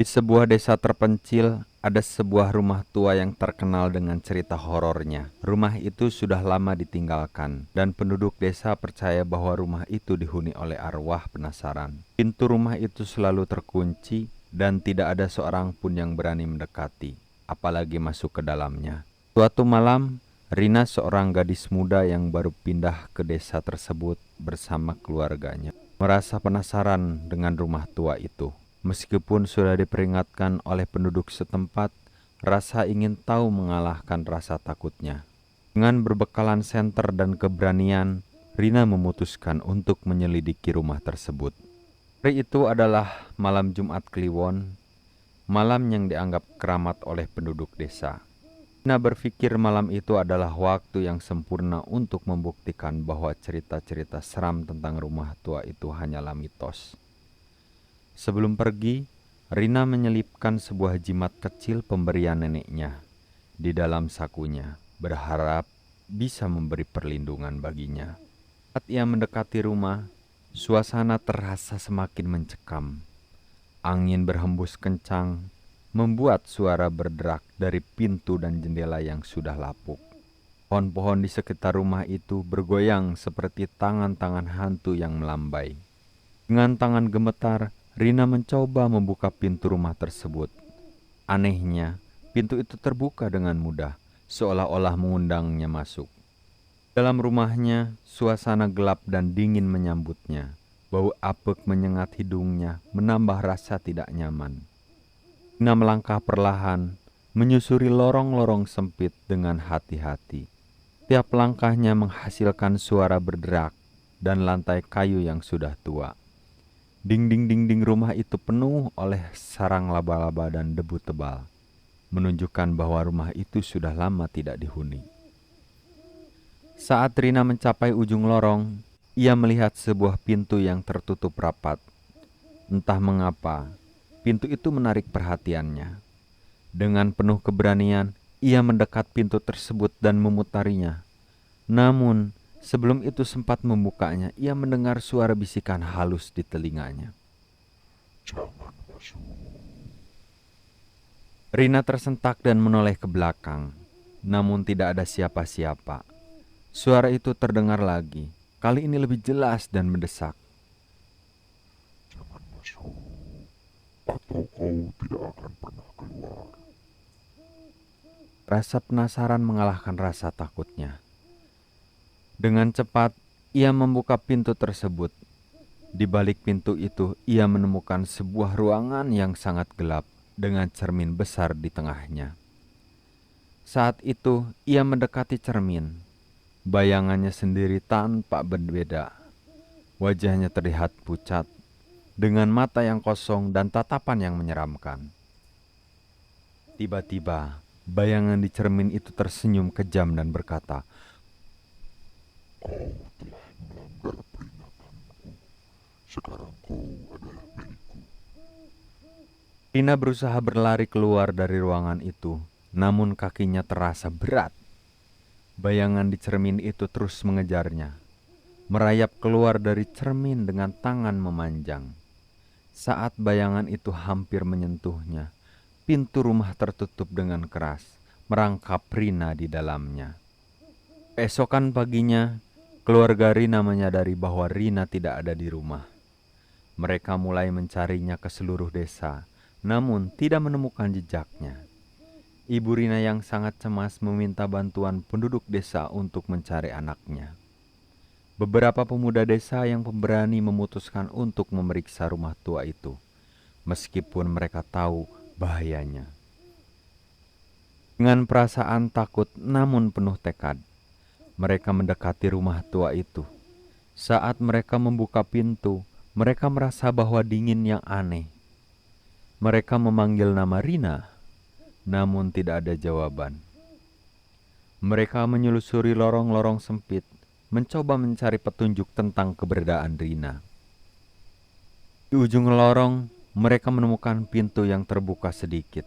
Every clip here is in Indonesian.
Di sebuah desa terpencil, ada sebuah rumah tua yang terkenal dengan cerita horornya. Rumah itu sudah lama ditinggalkan, dan penduduk desa percaya bahwa rumah itu dihuni oleh arwah penasaran. Pintu rumah itu selalu terkunci, dan tidak ada seorang pun yang berani mendekati, apalagi masuk ke dalamnya. Suatu malam, Rina, seorang gadis muda yang baru pindah ke desa tersebut bersama keluarganya, merasa penasaran dengan rumah tua itu. Meskipun sudah diperingatkan oleh penduduk setempat, rasa ingin tahu mengalahkan rasa takutnya. Dengan berbekalan senter dan keberanian, Rina memutuskan untuk menyelidiki rumah tersebut. Hari itu adalah malam Jumat Kliwon, malam yang dianggap keramat oleh penduduk desa. Rina berpikir malam itu adalah waktu yang sempurna untuk membuktikan bahwa cerita-cerita seram tentang rumah tua itu hanyalah mitos. Sebelum pergi, Rina menyelipkan sebuah jimat kecil pemberian neneknya di dalam sakunya, berharap bisa memberi perlindungan baginya. Saat ia mendekati rumah, suasana terasa semakin mencekam. Angin berhembus kencang, membuat suara berderak dari pintu dan jendela yang sudah lapuk. Pohon-pohon di sekitar rumah itu bergoyang seperti tangan-tangan hantu yang melambai. Dengan tangan gemetar, Rina mencoba membuka pintu rumah tersebut. Anehnya, pintu itu terbuka dengan mudah, seolah-olah mengundangnya masuk. Dalam rumahnya, suasana gelap dan dingin menyambutnya. Bau apek menyengat hidungnya, menambah rasa tidak nyaman. Rina melangkah perlahan, menyusuri lorong-lorong sempit dengan hati-hati. Tiap langkahnya menghasilkan suara berderak dan lantai kayu yang sudah tua. Dinding-dinding rumah itu penuh oleh sarang laba-laba dan debu tebal, menunjukkan bahwa rumah itu sudah lama tidak dihuni. Saat Rina mencapai ujung lorong, ia melihat sebuah pintu yang tertutup rapat. Entah mengapa, pintu itu menarik perhatiannya. Dengan penuh keberanian, ia mendekat pintu tersebut dan memutarinya. Namun, sebelum itu sempat membukanya, ia mendengar suara bisikan halus di telinganya. Jangan masuk. Rina tersentak dan menoleh ke belakang, namun tidak ada siapa-siapa. Suara itu terdengar lagi, kali ini lebih jelas dan mendesak. Jangan masuk. Atau kau tidak akan pernah keluar. Rasa penasaran mengalahkan rasa takutnya. Dengan cepat, ia membuka pintu tersebut. Di balik pintu itu, ia menemukan sebuah ruangan yang sangat gelap dengan cermin besar di tengahnya. Saat itu, ia mendekati cermin. Bayangannya sendiri tampak berbeda. Wajahnya terlihat pucat, dengan mata yang kosong dan tatapan yang menyeramkan. Tiba-tiba, bayangan di cermin itu tersenyum kejam dan berkata, Kau telah melanggar peringatanku. Sekarang kau adalah milikku. Rina berusaha berlari keluar dari ruangan itu, namun kakinya terasa berat. Bayangan di cermin itu terus mengejarnya, merayap keluar dari cermin dengan tangan memanjang. Saat bayangan itu hampir menyentuhnya, pintu rumah tertutup dengan keras, merangkap Rina di dalamnya. Keesokan paginya, keluarga Rina menyadari bahwa Rina tidak ada di rumah. Mereka mulai mencarinya ke seluruh desa, namun tidak menemukan jejaknya. Ibu Rina yang sangat cemas meminta bantuan penduduk desa untuk mencari anaknya. Beberapa pemuda desa yang pemberani memutuskan untuk memeriksa rumah tua itu, meskipun mereka tahu bahayanya. Dengan perasaan takut namun penuh tekad, mereka mendekati rumah tua itu. Saat mereka membuka pintu, mereka merasa bahwa dingin yang aneh. Mereka memanggil nama Rina, namun tidak ada jawaban. Mereka menyelusuri lorong-lorong sempit, mencoba mencari petunjuk tentang keberadaan Rina. Di ujung lorong, mereka menemukan pintu yang terbuka sedikit.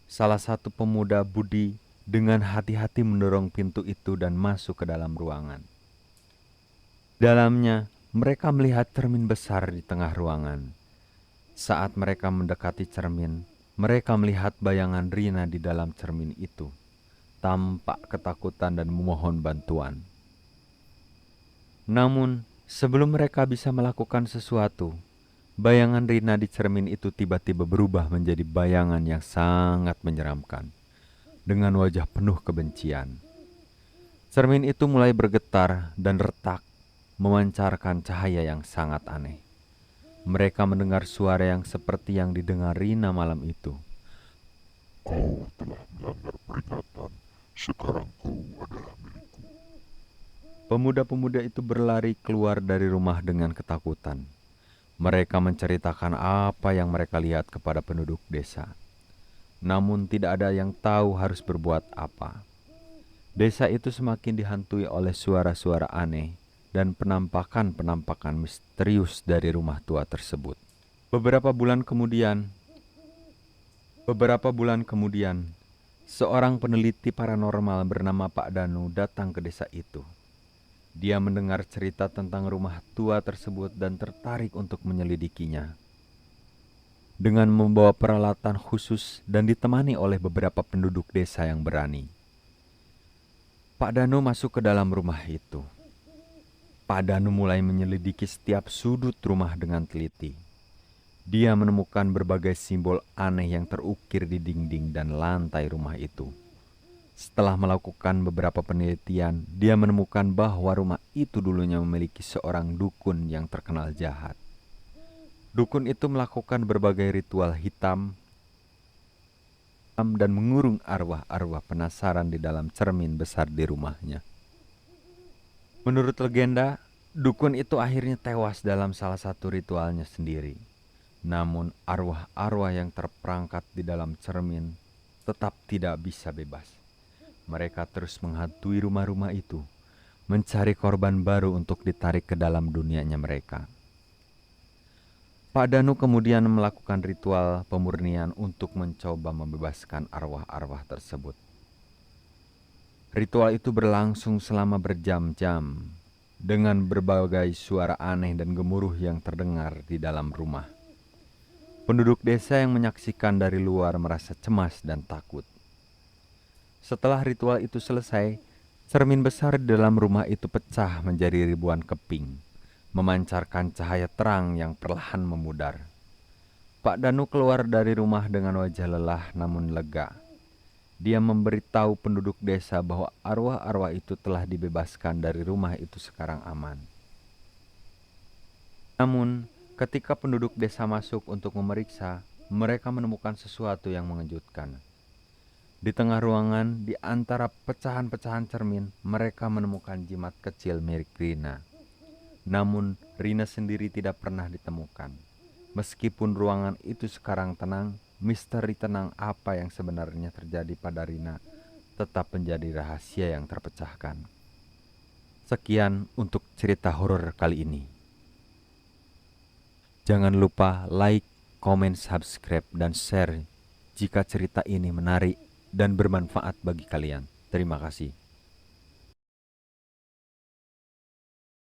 Salah satu pemuda Budi dengan hati-hati mendorong pintu itu dan masuk ke dalam ruangan. Dalamnya, mereka melihat cermin besar di tengah ruangan. Saat mereka mendekati cermin, mereka melihat bayangan Rina di dalam cermin itu, tampak ketakutan dan memohon bantuan. Namun, sebelum mereka bisa melakukan sesuatu, bayangan Rina di cermin itu tiba-tiba berubah menjadi bayangan yang sangat menyeramkan, dengan wajah penuh kebencian. Cermin itu mulai bergetar dan retak, memancarkan cahaya yang sangat aneh. Mereka mendengar suara yang seperti yang didengar Rina malam itu. Kau telah melanggar peringatan, sekarang kau adalah milikku. Pemuda-pemuda itu berlari keluar dari rumah dengan ketakutan. Mereka menceritakan apa yang mereka lihat kepada penduduk desa. Namun tidak ada yang tahu harus berbuat apa. Desa itu semakin dihantui oleh suara-suara aneh dan penampakan-penampakan misterius dari rumah tua tersebut. Beberapa bulan kemudian, seorang peneliti paranormal bernama Pak Danu datang ke desa itu. Dia mendengar cerita tentang rumah tua tersebut dan tertarik untuk menyelidikinya. Dengan membawa peralatan khusus dan ditemani oleh beberapa penduduk desa yang berani, Pak Danu masuk ke dalam rumah itu. Pak Danu mulai menyelidiki setiap sudut rumah dengan teliti. Dia menemukan berbagai simbol aneh yang terukir di dinding dan lantai rumah itu. Setelah melakukan beberapa penelitian, dia menemukan bahwa rumah itu dulunya memiliki seorang dukun yang terkenal jahat. Dukun itu melakukan berbagai ritual hitam dan mengurung arwah-arwah penasaran di dalam cermin besar di rumahnya. Menurut legenda, dukun itu akhirnya tewas dalam salah satu ritualnya sendiri. Namun arwah-arwah yang terperangkap di dalam cermin tetap tidak bisa bebas. Mereka terus menghantui rumah-rumah itu, mencari korban baru untuk ditarik ke dalam dunianya mereka. Pak Danu kemudian melakukan ritual pemurnian untuk mencoba membebaskan arwah-arwah tersebut. Ritual itu berlangsung selama berjam-jam, dengan berbagai suara aneh dan gemuruh yang terdengar di dalam rumah. Penduduk desa yang menyaksikan dari luar merasa cemas dan takut. Setelah ritual itu selesai, cermin besar di dalam rumah itu pecah menjadi ribuan keping, memancarkan cahaya terang yang perlahan memudar. Pak Danu keluar dari rumah dengan wajah lelah namun lega. Dia memberitahu penduduk desa bahwa arwah-arwah itu telah dibebaskan dari rumah itu sekarang aman. Namun, ketika penduduk desa masuk untuk memeriksa, mereka menemukan sesuatu yang mengejutkan. Di tengah ruangan, di antara pecahan-pecahan cermin, mereka menemukan jimat kecil milik Rina. Namun, Rina sendiri tidak pernah ditemukan. Meskipun ruangan itu sekarang tenang, misteri tenang apa yang sebenarnya terjadi pada Rina tetap menjadi rahasia yang terpecahkan. Sekian untuk cerita horor kali ini. Jangan lupa like, komen, subscribe, dan share jika cerita ini menarik dan bermanfaat bagi kalian. Terima kasih.